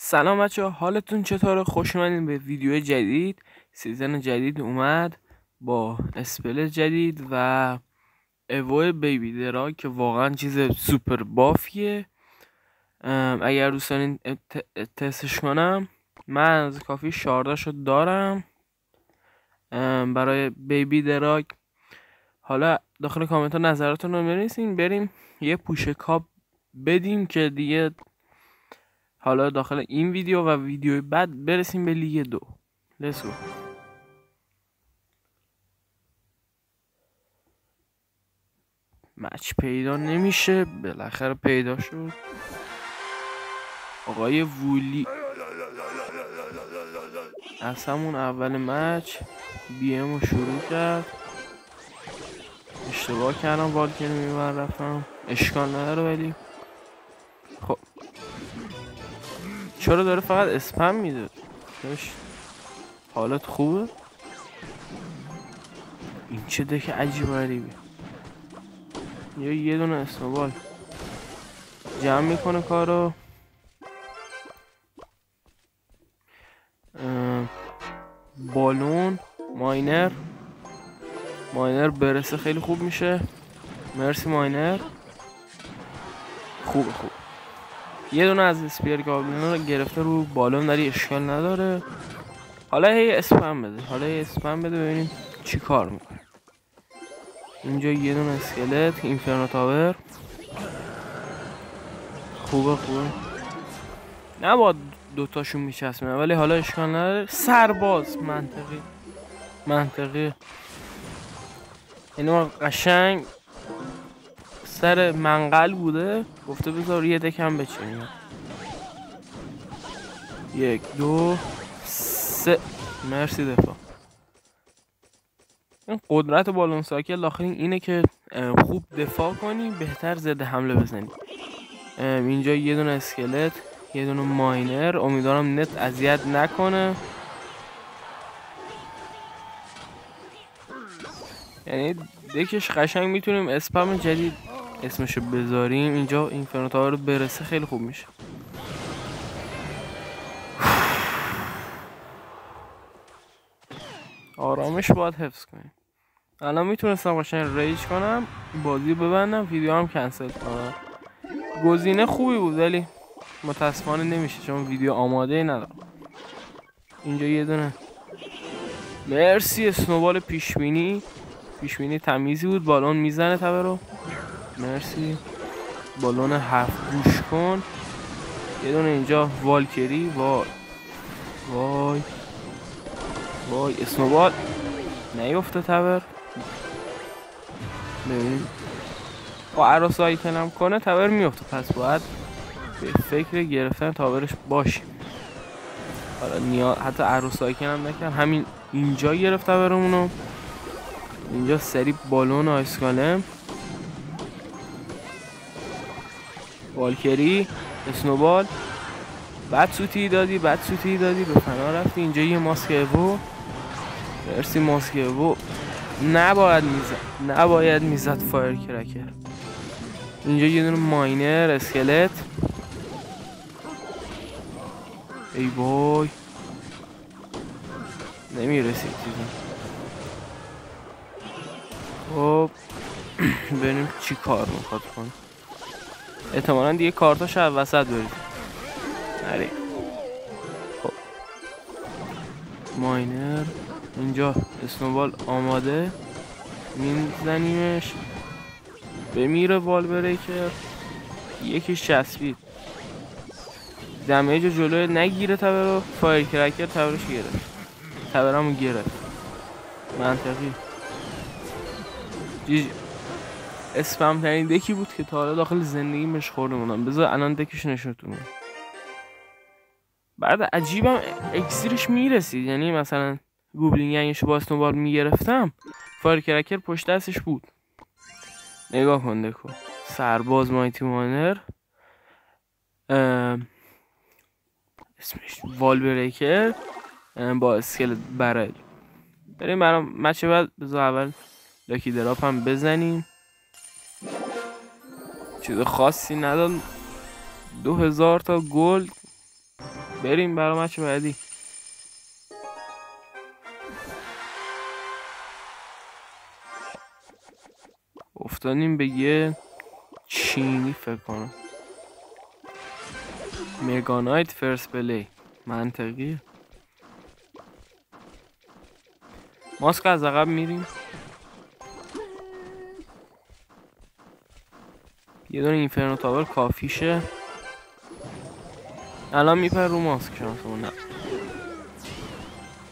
سلام بچه‌ها، حالتون چطوره؟ خوش اومدین به ویدیو جدید. سیزن جدید اومد با اسپل جدید و اوو بیبی دراگ که واقعا چیز سوپر بافیه. اگر دوست دارین تستش کنم، من از کافی شارداشو دارم برای بیبی دراگ. حالا داخل کامنت ها نظراتون رو بنویسین، بریم یه پوش کاپ بدیم که دیگه حالا داخل این ویدیو و ویدیوی بعد برسیم به لیگ 2. لسو مچ پیدا نمیشه، بالاخره پیدا شد. آقای وولی از همون اول مچ بی ام رو شروع کرد. اشتباه کردم، والکر میبر رفتم، اشکال نداره. ولی خب چرا داره فقط اسپم میده؟ حالت خوبه؟ این چه دک عجیب غریبی. یه دونه اسنوبال جمع میکنه کارو. بالون ماینر برسه خیلی خوب میشه. مرسی ماینر، خوب. یه دونه از اسپیر گابلین رو گرفته رو بالون، داری اشکال نداره. حالا هی اسپم بده ببینیم چی کار میکنه. اینجا یه دونه اسکلت اینفرنو تاور، خوبه. نباید دوتاشون میچسبه ولی حالا اشکال نداره. سرباز منطقی. اینو قشنگ سر منقل بوده، گفته بذار یه دکم بچینیم. 1 2 3 مرسی دفاع. این قدرت بالون ساکل داخل اینه که خوب دفاع کنی، بهتر ضد حمله بزنی. اینجا یه دونه اسکلت، یه دونه ماینر. امیدوارم نت اذیت نکنه. یعنی دکش قشنگ میتونیم اسپم جدید اسمشو بذاریم. اینجا اینفرنو تاور رو برسه خیلی خوب میشه. آرامش باید حفظ کنیم. الان میتونستم قشنگ ریج کنم، بازی رو ببندم، ویدیو هم کنسل کنم. گزینه خوبی بود ولی متاسفانه نمیشه چون ویدیو آماده ندارم. اینجا یه دونه مرسی اسنوبال پیشبینی تمیزی بود. بالون میزنه تبه رو، مرسی. بالون 7 گوش کن. یه دونه اینجا والکری. وای اسنوبال نیفته تبر. ببینیم با عراس آیتنم کنه تاور میفته، پس باید به فکر گرفتن تاورش باشیم. حالا حتی عروس آیکن هم نکرد، همین اینجا گرفت تاورمونو. اینجا سری بالون آیسکالم، والکری، اسنوبال. بعد سوتی دادی به فنا رفتی. اینجا یه ماسک اوو، مرسی ماسک اوو. نباید میزد فایر کرکر. اینجا یه دونه ماینر اسکلت. ای بای نمیرسید دیدم. خب ببینیم چی کار میخواد کنه. احتمالا دیگه کارتاش از وسط برید. نری. خب ماینر اینجا اسنوبال آماده، میزنیمش بمیره. وال بریکر یکیش چسبید، دمیج جلوی نگیره تبر رو. فایر کرکر تبرش گرفت، تبرمو گرفت. منطقی. اسپم ترین دکی بود که تا حالا داخل زندگی مش خورده بودم. بذار الان دکش نشونتون میدم. بعد عجیبم اکسیرش میرسید، یعنی مثلا گوبلین گنگش با اسنوبال میگرفتم، فایر کرکر پشت دستش بود. نگاه کن دکو. سرباز مایتی مانر، اسمش وال بریکر با اسکلت برل. بریم برام مچ بعد. بذار اول لاکی دراپ هم بزنیم. چیز خاصی نداد. 2000 تا گلد بریم برای مچ بعدی. افتادیم به یه چینی فکر کنم. مگانایت فرست پلی. منطقیه. ماسک از عقب میریم. یه دونه اینفرنو تاور کافیشه. الان میپره رو ماسک شانسمون. نه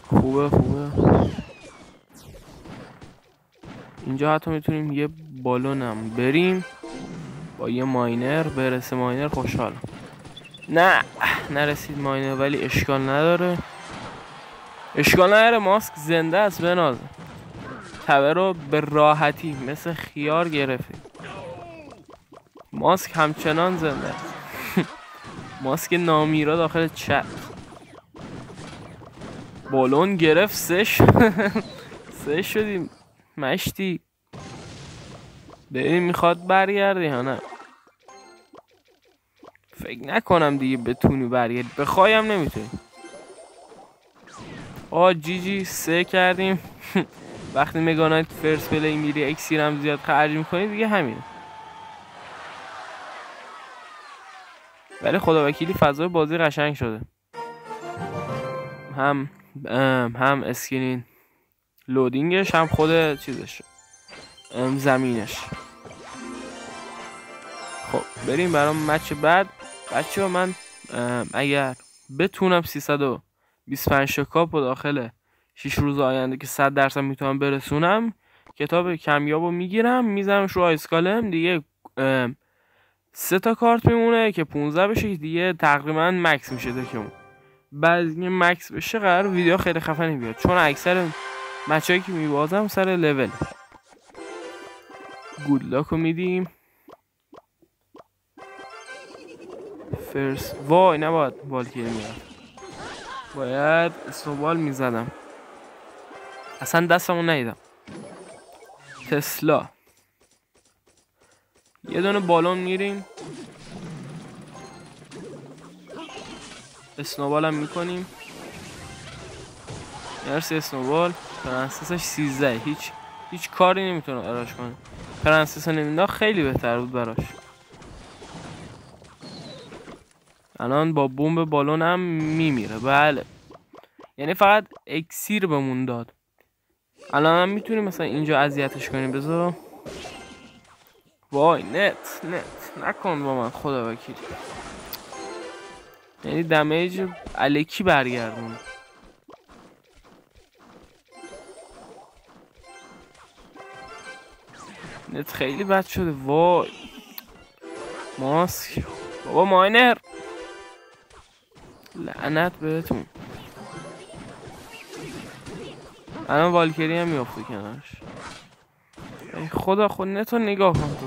خوبه. اینجا حتی میتونیم یه بالونم بریم با یه ماینر. برسه ماینر خوشحالم. نه نرسید ماینر، ولی اشکال نداره. ماسک زنده است. بناز تبه رو به راحتی مثل خیار گرفتیم. ماسک همچنان زنده است. ماسک نامیرا داخل چت. بالون گرفت. سه شدیم. مشتی بریم. میخواد برگردی یا نه؟ فکر نکنم دیگه بتونی برگردی. بخوایم نمیتونی. جی 3 کردیم. وقتی مگانایت فرست پلی میری اکسیر هم زیاد خرج میکنی دیگه همینه. ولی خدا وکیلی فضای بازی قشنگ شده. هم اسکرین لودینگش هم خود چیزش زمینش. خب بریم برای مچ بعد. بچه‌ها من اگر بتونم 325 کاپ و داخل 6 روز آینده که 100% میتونم برسونم، کتاب کمیابو میگیرم میذارمش رو آیسکالم دیگه. 3 تا کارت میمونه که 15 بشه دیگه. تقریبا مکس میشه دکمون. بعد اینکه مکس بشه قرار ویدیو خیلی خفنی بیاد، چون اکثر مچایی که میبازم سر لول. گودلاکو میدیم. فرست وای نباید والکیری میرم، باید اسنوبال میزدم. اصلا دستمون ندیدم. تسلا. یه دونه بالون میریم. اسنوبال هم میکنیم. مرسی اسنوبال. پرنسسش 13. هیچ کاری نمیتونه براش کنه. پرنسس نمینداخت خیلی بهتر بود براش. الان با بمب بالون هم میمیره. بله یعنی فقط اکسیر بمون داد. الان هم میتونیم مثلا اینجا اذیتش کنیم. بذار وای نت نکن با من خدا وکیل. یعنی دمیج الکی برگردون. نت خیلی بد شده. وای ماسک بابا ماینر. لعنت بهتون. الان والکری هم میافته کنارش. ای خدا خود نتو نگاه کن تو.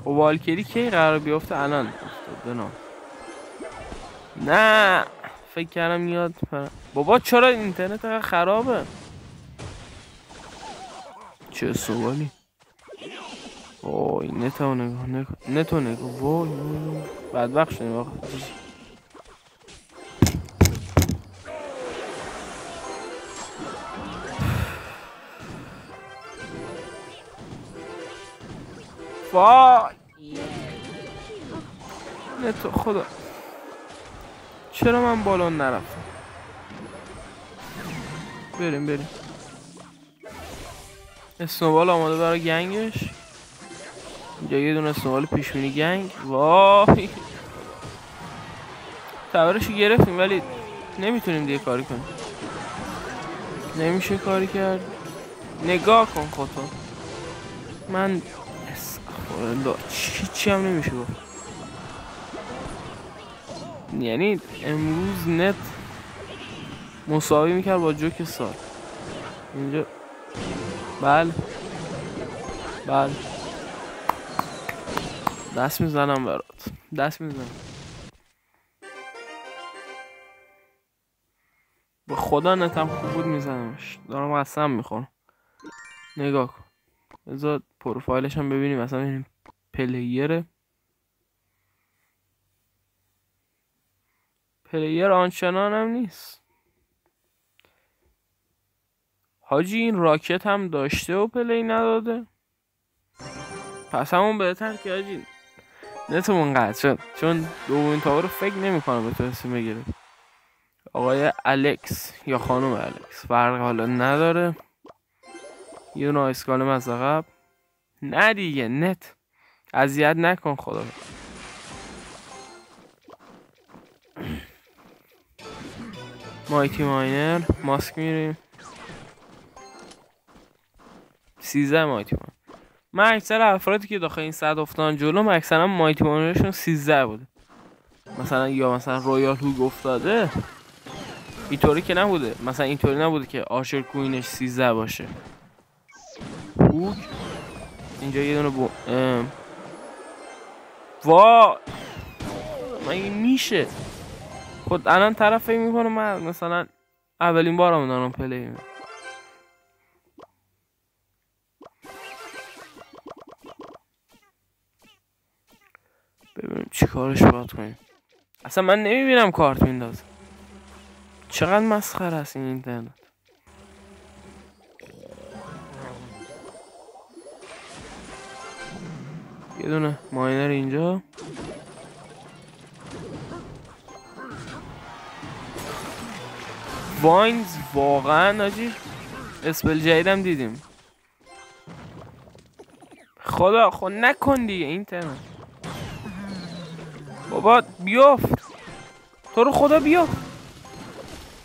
و والکری کی قرار بیافته؟ الان افتاد. بنا نه فکر کردم میاد. بابا چرا اینترنت خرابه؟ چه سوالی؟ وای نتو نگاه وای بدبخت شدیم آقا. وای نتو خدا چرا من بالون نرفتم؟ بریم اسنوبال آماده برای گنگش. اینجا یه دونه اسنوبال پیشبینی گنگ. وای تورشو گرفتیم ولی نمیتونیم دیگه کاری کنیم. نمیشه کاری کرد. نگاه کن خودتو. من چی هم نمیشه گفت. یعنی امروز نت مساوی میکرد با جوک سال. اینجا بله دست میزنم برات. به خدا نتم خوب بود میزنمش. دارم قسم میخورم. نگاه کن. بذار پروفایلش هم ببینیم. مثلا ببینیم پلیره. پلیر آنچنان هم نیست حاجی. این راکت هم داشته و پلی نداده، پس همون بهتر که حاجی نتمون قطع شد، چون دومین تاور رو فکر نمی کنم بتونستیم بگیریم. آقای الکس یا خانم الکس فرق حالا نداره. یه دونه آیسکالم از عقب. نه دیگه نت اذیت نکن خدا. مایتی ماینر ماسک میریم 13 مایتی ماینر. من اکثر افرادی که داخل این صد افتادن جلو اکثرا مایتی ماینرشون 13 بوده. مثلا یا مثلا رویال هوگ افتاده اینطوری که نبوده، مثلا اینطوری نبوده که آشر کوینش 13 باشه. هوگ اینجا یه دونه وا مگه میشه؟ خود الان طرف فکر میکنه من مثلا اولین بارم دارم پلی میکنم. ببینیم چی کارش باید کنیم. اصلا من نمیبینم کارت میندازه. چقدر مسخره است این اینترنت. یه دونه ماینر اینجا. واینز واقعا آجی اسپل جدیدم دیدیم. خدا خود نکن دیگه اینترنت. بابا بیافت تو رو خدا بیافت.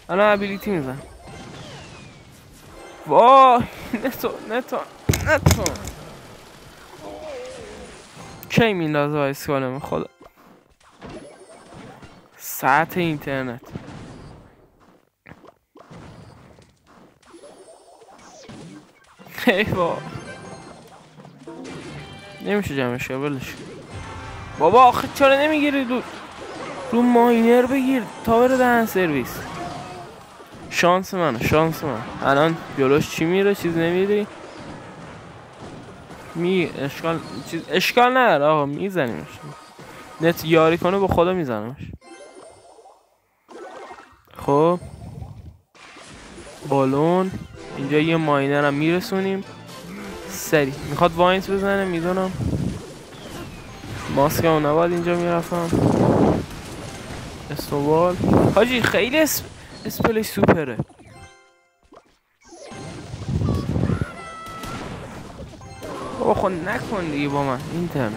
الان ابیلیتی میزن. وای نتو کی میندازه آیسکالم خدا. ساعت اینترنت ایوا نمیشه جمعش کرد ولش. بابا آخه چرا نمیگیری رو ماینر بگیر تاور دهن سرویس. شانس من الان جلوش چی میره چیز نمیری اشکال نداره آقا میزنیمش. نت یاری کنه با خدا میزنمش. خب بالون اینجا یه ماینر هم میرسونیم سری. میخواد واینز بزنه میدونم. ماسک هم نباید اینجا میرفتم. استوبال حاجی خیلی اسپلش سوپره. بابا خود نکن دیگه با من اینترنت.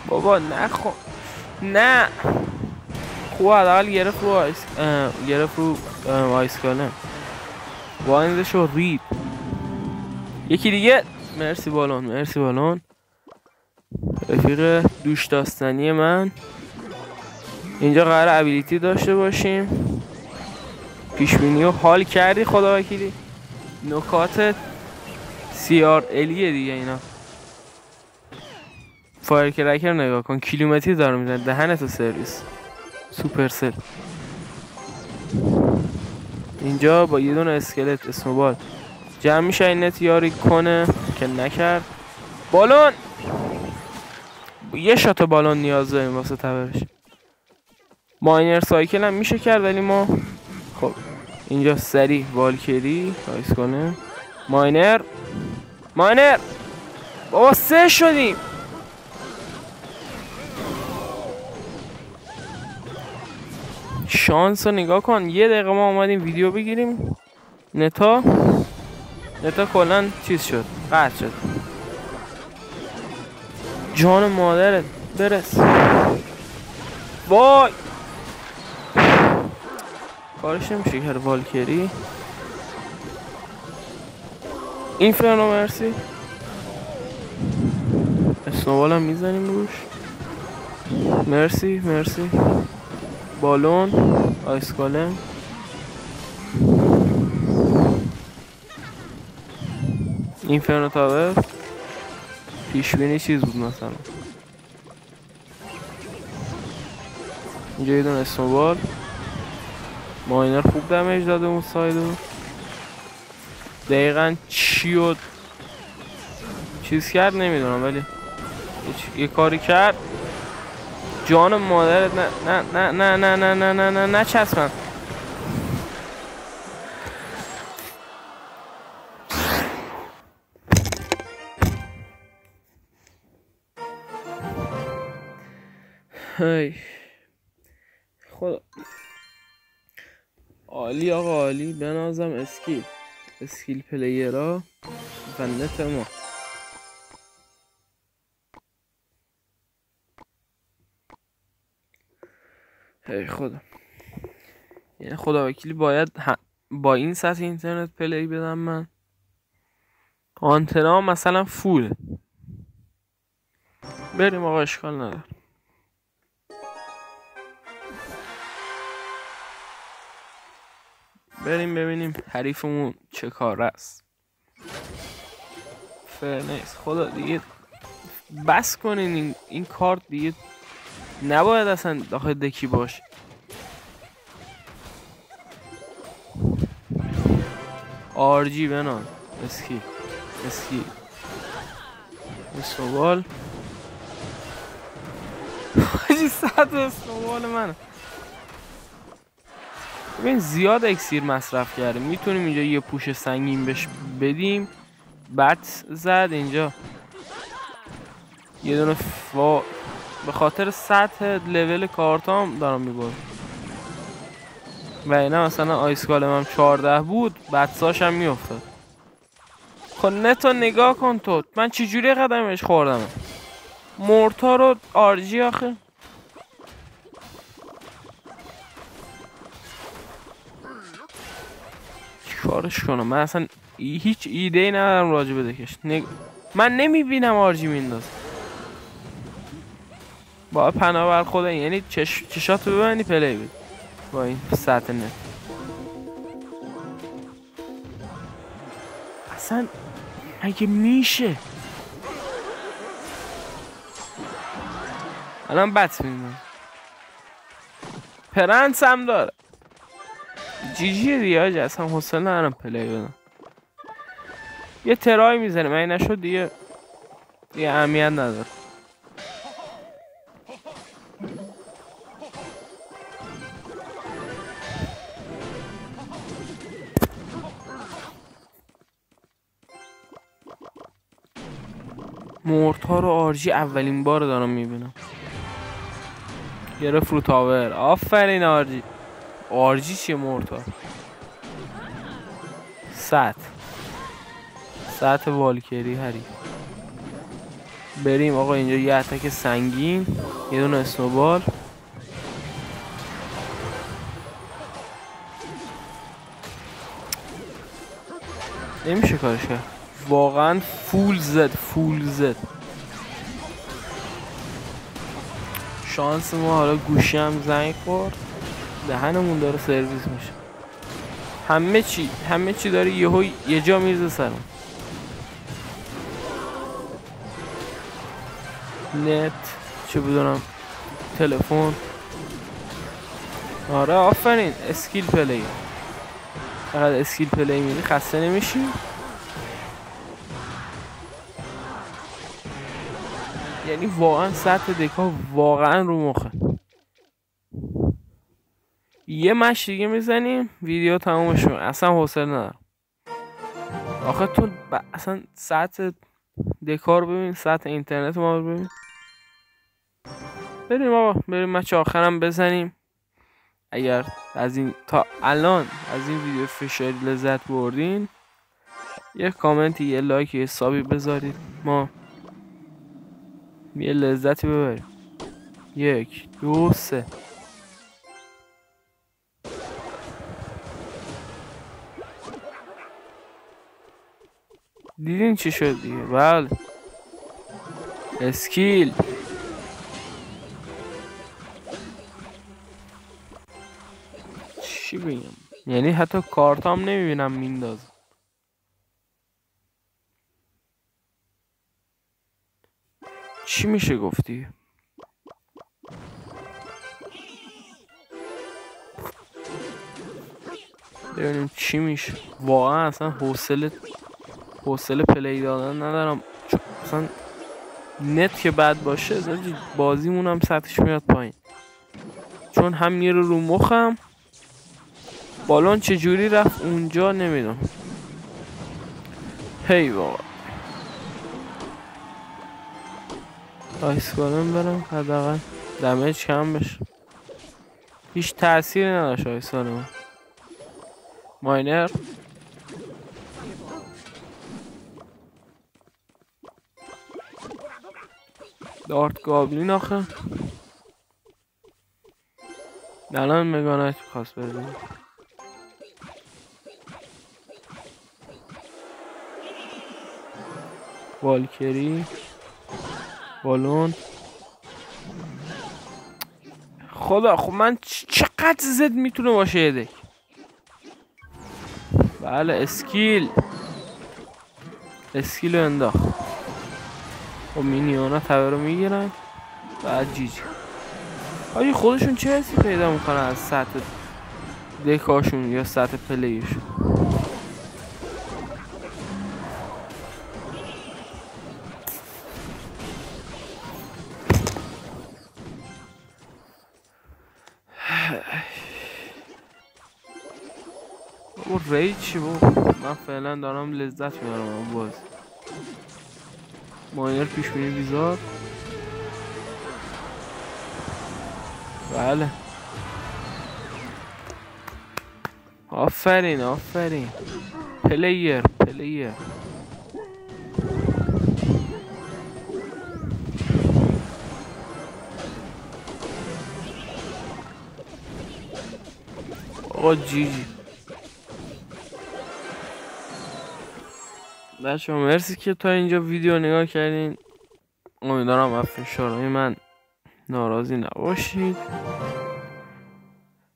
بابا نکن نه خوب حداقل گرفت رو آیسکالم. واینزشو رید. یکی دیگه مرسی بالون رفیق دوش داستانی من. اینجا قرار ابیلیتی داشته باشیم. پیشبینی رو حال کردی خدا وکیلی. نکات CR الیه دیگه اینا. فایر کرکر نگاه کن کیلومتری داره میزنه دهنتو سرویس. سوپرسل اینجا با یه دونه اسکلت اسموبال جمع میشه این نت یاری کنه که نکرد. بالون یه شات بالون نیاز داریم واسه تورش. ماینر سایکل هم میشه کرد ولی ما خب اینجا سری والکری رایس کنه. ماینر بابا 3 شدیم. شانس رو نگاه کن. یه دقیقه ما اومدیم ویدیو بگیریم نتا کلن چیز شد قطع شد. جان مادرت برس. وای کارش نمیشه کرد. والکری اینفرنو مرسی. اسنوبال هم میزنیم روش. مرسی بالون آیسکالم اینفرنو تاور. پیشبینی چیز بود مثلا اینجا یه دونه اسنوبال. ماینر خوب دمیج داده اون سایدو. دقیقا چیو چیز کرد نمیدونم ولی یه کاری کرد جان مادرت. نه نه نه نه نه نه نه نه نه چسبن. هی خدا عالی آقا عالی. بنازم اسکیل پلیرها و نت ما. هی خدا، یعنی خدا وکیلی باید با این سطح اینترنت پلی بدم من. آنتنا مثلا فول. بریم آقا اشکال نداره. بریم ببینیم حریفمون چه کار است. فرنیس خدا دیگه بس کنین این کارت دیگه نباید اصلا داخل دکی باشه. آرجی بنان اسکی اسنوبال. حاجی صد اسنوبال من. ببین زیاد اکسیر مصرف کرده. میتونیم اینجا یه پوش سنگین بهش بدیم. بط زد اینجا یه دونه به خاطر سطح لول کارتام دارم میبارم. و اینا مثلا آیسکالم هم 14 بود بطساش هم میافتاد. خب نتو نگاه کن تو. من چجوری قدمش خوردم مورتا رو آرجی آخه. کارش کنم من اصلا هیچ ایده ای ندارم راجع به دکش. من نمیبینم آرجی مینداز. با پناه بر خدا یعنی چشاتو ببندی پلی بید با این سطح نت. اصلا مگه میشه؟ الان بط میدونم پرنس هم داره. جی دیگه اصلا حوصله ندارم پلی بدم. یه ترای میزنه من نشد دیگه اهمیت نداره. مورتا رو آرجی اولین بار دارم میبینم. گرفت رو تاور. آفرین آرجی. آرجی چیه مورتا؟ سطح والکری هری. بریم آقا اینجا یه اتک سنگین یه دونه اسنوبال. نمیشه کارش کرد واقعا. فول زد. شانس ما حالا گوشی هم زنگ خورد. دهنمون داره سرویس میشه. همه چی داره یه جا میرزه سرم. نت چه بدونم تلفن. آره آفرین اسکیل پلی. فقط اسکیل پلی میری خسته نمیشی. یعنی واقعا سطح دکا واقعا رو مخه. یه مش دیگه میزنیم ویدیو تموم شد. اصلا حوصله ندارم آخه تو اصلا سطح دکار ببین سطح اینترنت ما رو ببین. بریم آقا بریم مچ آخرم بزنیم. اگر از این تا الان از این ویدیو فشاری لذت بردین یه کامنتی یه لایک یه حسابی بذارید ما یه لذتی ببریم. 1 2 3. دیدین چی شد دیگه؟ بله اسکیل. چی بگم یعنی حتی کارتام نمیبینم مینداز. چی میشه گفتی؟ ببینیم چی میشه. واقعا اصلا حوصله پلی دادن ندارم. اصلا نت که بد باشه بازیمون هم سطحش میاد پایین، چون هم میره رو مخم. بالون چجوری رفت اونجا نمیدونم. هی بابا آیس گالم برم حداقل دمیج کم بشه. هیچ تأثیری نداشت آیس گالم. ماینر دارت گابلین آخه الان مگانایت خواست بزنی. والکری بالون خدا. خب من چقدر زد میتونه باشه یه دک. بله اسکیل رو انداخت. خب مینیونا تبه رو میگیرن بعد جیجی. آجی خودشون چه حسی پیدا میکنن از سطح دکاشون یا سطح پلیشون؟ بابا رید چی بابا؟ من فعلا دارم لذت میارم اون باز. ماینر پیش بینی بیزار. بله آفرین پلیر آقا جیجی. بچه مرسی که تا اینجا ویدیو نگاه کردین. امیدوارم از فشارهای من ناراضی نباشید.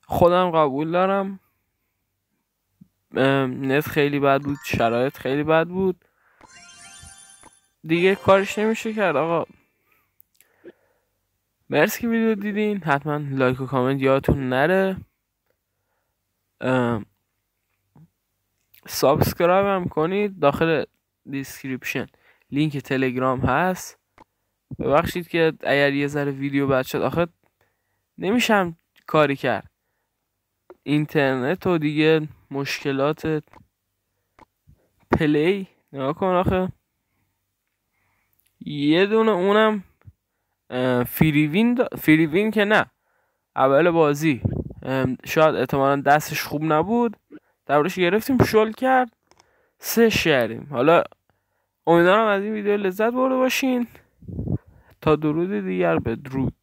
خودم قبول دارم نت خیلی بد بود، شرایط خیلی بد بود، دیگه کارش نمیشه کرد آقا. مرسی که ویدیو دیدین. حتما لایک و کامنت یادتون نره. سابسکرایب هم کنید. داخل دیسکریپشن لینک تلگرام هست. ببخشید که اگر یه ذره ویدیو بد شد، آخه نمیشم کاری کرد، اینترنت و دیگه مشکلات پلی. نگاه کن آخه یه دونه اونم فریوین که نه، اول بازی شاید احتمالا دستش خوب نبود، دربارش گرفتیم شل کرد 3 شهریم. حالا امیدوارم از این ویدیو لذت برده باشین. تا درود دیگر بدرود.